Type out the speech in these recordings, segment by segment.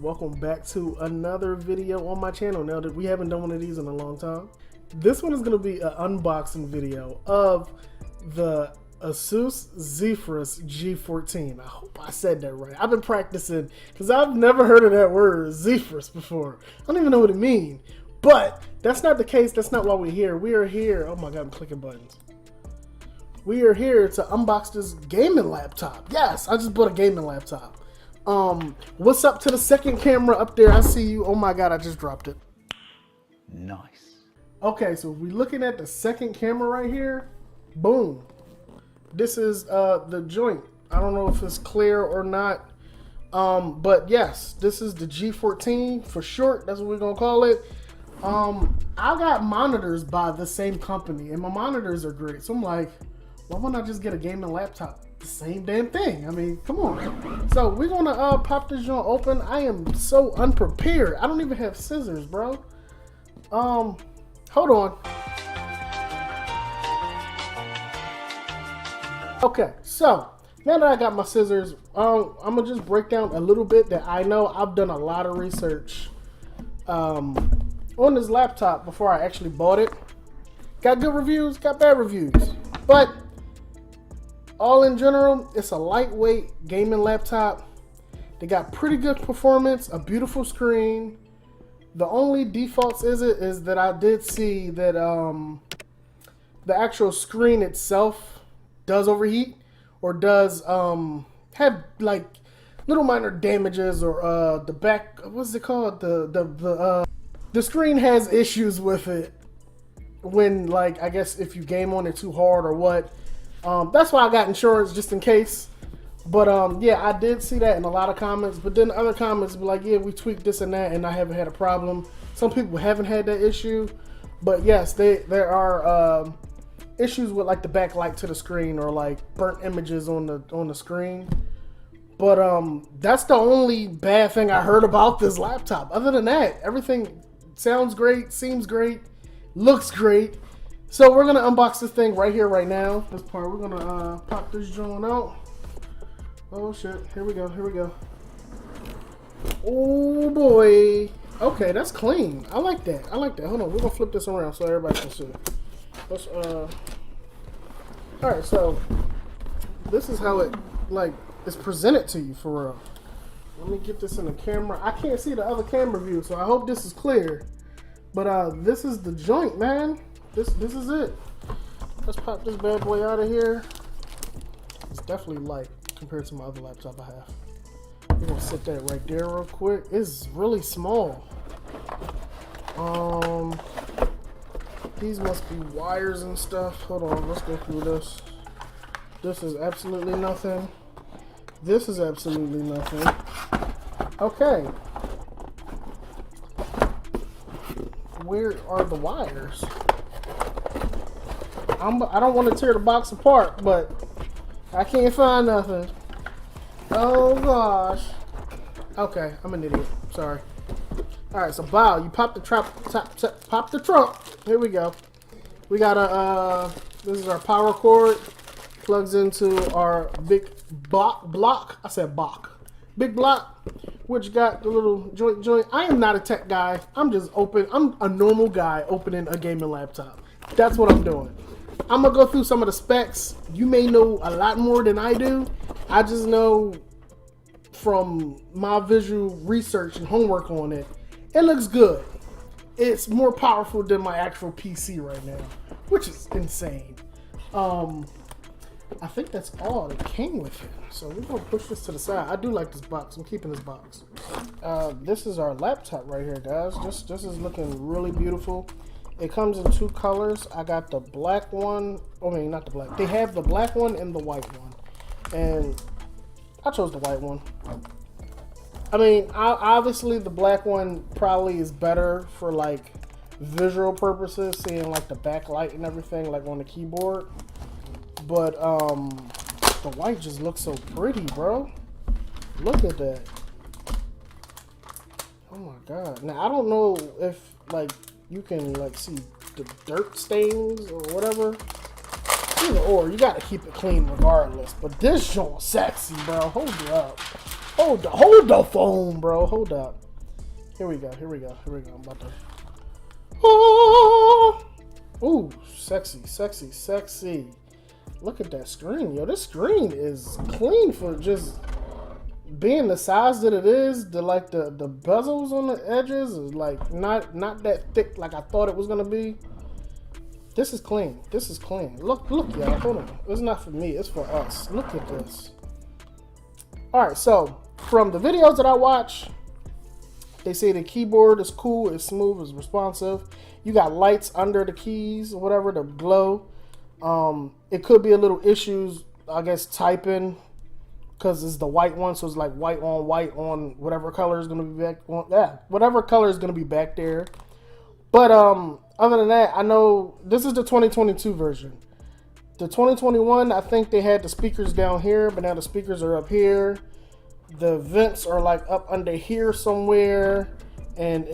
welcome back to another video on my channel. Now that we haven't done one of these in a long time, this one is going to be an unboxing video of the ASUS Zephyrus G14. I hope I said that right. I've been practicing because I've never heard of that word Zephyrus before. I don't even know what it means, but that's not the case. That's not why we're here. We are here. Oh my God, I'm clicking buttons. We are here to unbox this gaming laptop. Yes, I just bought a gaming laptop. What's up to the second camera up there? I see you. Oh my God, I just dropped it. Nice. Okay, so we're looking at the second camera right here. Boom. This is the joint. I don't know if it's clear or not. But yes, this is the G14 for short. That's what we're gonna call it. I got monitors by the same company, and my monitors are great. So I'm like, why wouldn't I just get a gaming laptop? The same damn thing. I mean, come on. So we're gonna pop this joint open. I am so unprepared. I don't even have scissors, bro. Hold on. Okay, so now that I got my scissors, I'm gonna just break down a little bit that I know. I've done a lot of research on this laptop before I actually bought it. Got good reviews, got bad reviews, but all in general, it's a lightweight gaming laptop. They got pretty good performance, a beautiful screen. The only defaults is that I did see that the actual screen itself does overheat or does have like little minor damages, or the back, what's it called? The screen has issues with it when, like, I guess if you game on it too hard or what. That's why I got insurance, just in case. But yeah, I did see that in a lot of comments. But then other comments be like, yeah, we tweaked this and that, and I haven't had a problem. Some people haven't had that issue. But yes, there are issues with like the backlight to the screen, or like burnt images on the screen. But that's the only bad thing I heard about this laptop. Other than that, everything sounds great, seems great, looks great. So we're gonna unbox this thing right here, right now. This part, we're gonna pop this joint out. Oh shit, here we go, here we go. Oh boy. Okay, that's clean. I like that, I like that. Hold on, we're gonna flip this around so everybody can see. Let's, alright, so this is how it, like, is presented to you for real. Let me get this in the camera. I can't see the other camera view, so I hope this is clear. But this is the joint, man. This is it. Let's pop this bad boy out of here. It's definitely light compared to my other laptop I have. We're gonna set that right there real quick. It's really small. These must be wires and stuff. Hold on, let's go through this. This is absolutely nothing. This is absolutely nothing. Okay. Where are the wires? I don't want to tear the box apart, but I can't find nothing. Oh gosh. Okay, I'm an idiot. Sorry. All right, so bow. You pop the pop the trunk. Here we go. We got a. This is our power cord. Plugs into our big block. I said block. Big block, which got the little joint. I am not a tech guy. I'm just I'm a normal guy opening a gaming laptop. That's what I'm doing. I'm gonna go through some of the specs. You may know a lot more than I do. I just know from my visual research and homework on it, it looks good. It's more powerful than my actual PC right now, which is insane. I think that's all that came with it. So we're gonna push this to the side. I do like this box. I'm keeping this box. This is our laptop right here, guys. This is looking really beautiful. It comes in two colors. I got the black one. I mean, not the black. They have the black one and the white one, and I chose the white one. I mean, obviously the black one probably is better for like visual purposes, seeing like the backlight and everything, like on the keyboard. But the white just looks so pretty, bro. Look at that. Oh my God. Now I don't know if like you can like see the dirt stains or whatever. Either or, you gotta keep it clean regardless. But this joint sexy, bro. Hold it up. Hold the phone, bro. Hold up. Here we go. I'm about to. Oh! Ooh, sexy. Look at that screen, yo. This screen is clean for just being the size that it is. The bezels on the edges is like not that thick like I thought it was gonna be. This is clean. Look, y'all. Hold on. It's not for me. It's for us. Look at this. All right. So from the videos that I watch, they say the keyboard is cool, it's smooth, it's responsive. You got lights under the keys or whatever to glow. It could be a little issues, I guess, typing because it's the white one, so it's like white on whatever color is gonna be back on. Yeah, whatever color is gonna be back there. But other than that, I know this is the 2022 version. The 2021, I think they had the speakers down here, but now the speakers are up here. The vents are like up under here somewhere, and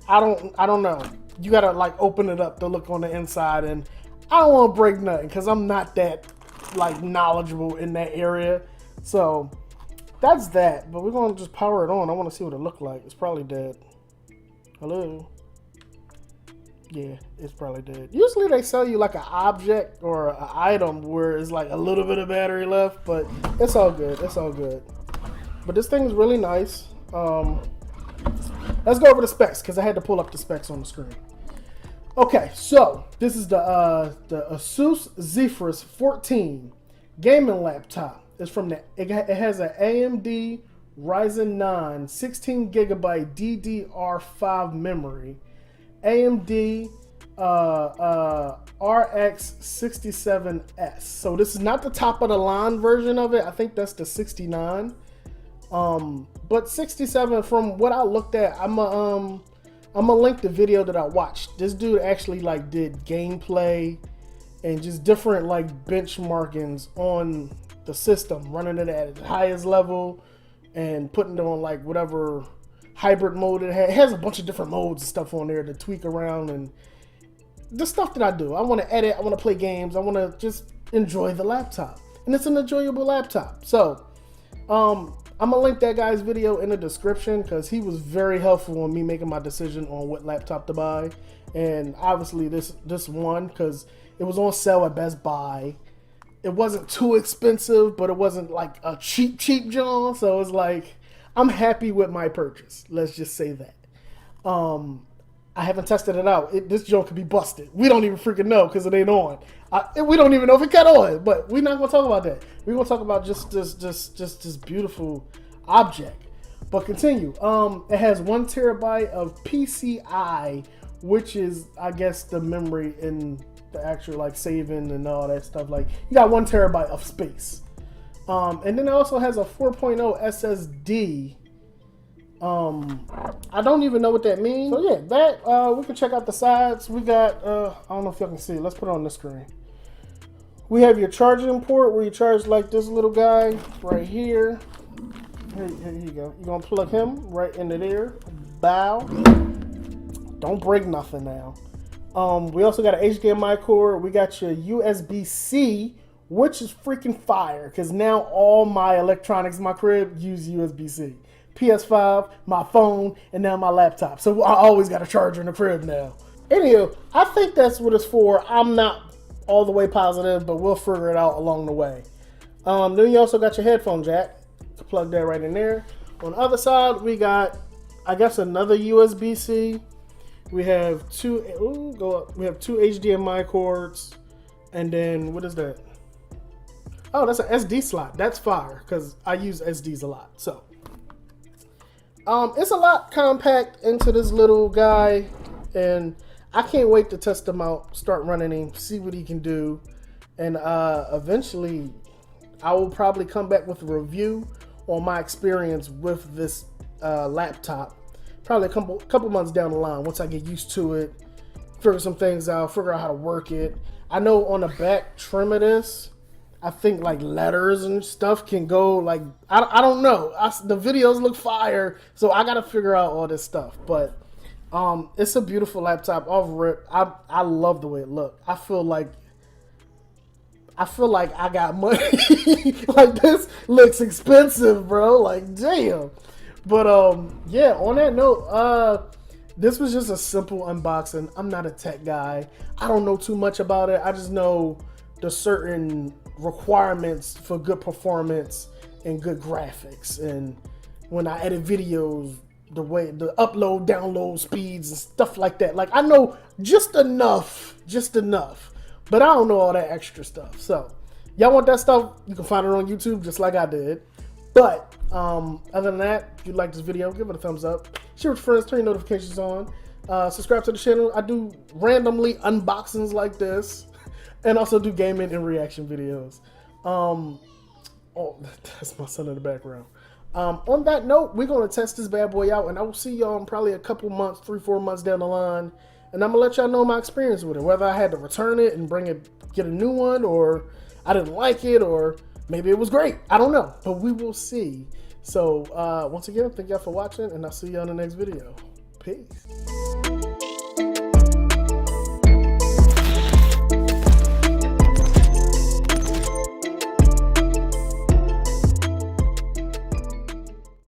I don't know. You gotta like open it up to look on the inside, and I don't want to break nothing because I'm not that like knowledgeable in that area. So that's that. But we're gonna just power it on. I want to see what it looked like. It's probably dead. Hello. Yeah, it's probably dead. Usually they sell you like an object or an item where it's like a little bit of battery left, but it's all good. But this thing is really nice. Let's go over the specs because I had to pull up the specs on the screen. Okay, so this is the ASUS Zephyrus 14 gaming laptop. It's from it has an AMD Ryzen 9 16 gigabyte DDR5 memory, AMD RX 67S. So this is not the top of the line version of it. I think that's the 69. But 67, from what I looked at, I'm gonna link the video that I watched. This dude actually like did gameplay and just different like benchmarkings on the system, running it at its highest level and putting it on like whatever hybrid mode it has. It has a bunch of different modes and stuff on there to tweak around, and the stuff that I do. I want to edit, I want to play games, I want to just enjoy the laptop, and it's an enjoyable laptop. So I'm gonna link that guy's video in the description because he was very helpful in me making my decision on what laptop to buy. And obviously this one, because it was on sale at Best Buy. It wasn't too expensive, but it wasn't like a cheap John. So it's like, I'm happy with my purchase. Let's just say that. I haven't tested it out. This joint could be busted. We don't even freaking know because it ain't on. We don't even know if it got on, but we're not gonna talk about that. We're gonna talk about just this beautiful object. But continue. It has 1 terabyte of PCI, which is, I guess, the memory in the actual like saving and all that stuff. Like you got 1 terabyte of space. And then it also has a 4.0 SSD. I don't even know what that means. So yeah, that we can check out the sides. We got I don't know if y'all can see. Let's put it on the screen. We have your charging port where you charge like this little guy right here. Here you go. You're gonna plug him right into there. Bow. Don't break nothing now. We also got an HDMI cord. We got your USB-C, which is freaking fire because now all my electronics in my crib use USB-C. PS5, my phone, and now my laptop. So I always got a charger in the crib now. Anywho, I think that's what it's for. I'm not all the way positive, but we'll figure it out along the way. Then you also got your headphone jack. Plug that right in there. On the other side, we got, I guess, another USB-C. We have two HDMI cords, and then what is that? Oh, that's an SD slot. That's fire because I use SDs a lot. So it's a lot compact into this little guy, and I can't wait to test him out, start running him, see what he can do, and eventually I will probably come back with a review on my experience with this laptop. Probably a couple months down the line, once I get used to it, figure some things out, figure out how to work it. I know on the back trim of this, I think like letters and stuff can go like, I don't know. The videos look fire, so I gotta figure out all this stuff. But it's a beautiful laptop off rip. I love the way it looks. I feel like I feel like I got money. Like, this looks expensive, bro. Like, damn. But yeah, on that note, this was just a simple unboxing. I'm not a tech guy. I don't know too much about it. I just know the certain requirements for good performance and good graphics. And when I edit videos, the way the upload, download speeds and stuff like that. Like, I know just enough. But I don't know all that extra stuff. So, y'all want that stuff, you can find it on YouTube just like I did. But, other than that, if you like this video, give it a thumbs up. Share with your friends, turn your notifications on. Subscribe to the channel. I do randomly unboxings like this. And also do gaming and reaction videos. Oh, that's my son in the background. On that note, we're going to test this bad boy out. And I will see y'all in probably a couple months, 3-4 months down the line. And I'm going to let y'all know my experience with it. Whether I had to return it and get a new one, or I didn't like it, or maybe it was great. I don't know. But we will see. So, once again, thank y'all for watching. And I'll see y'all in the next video. Peace.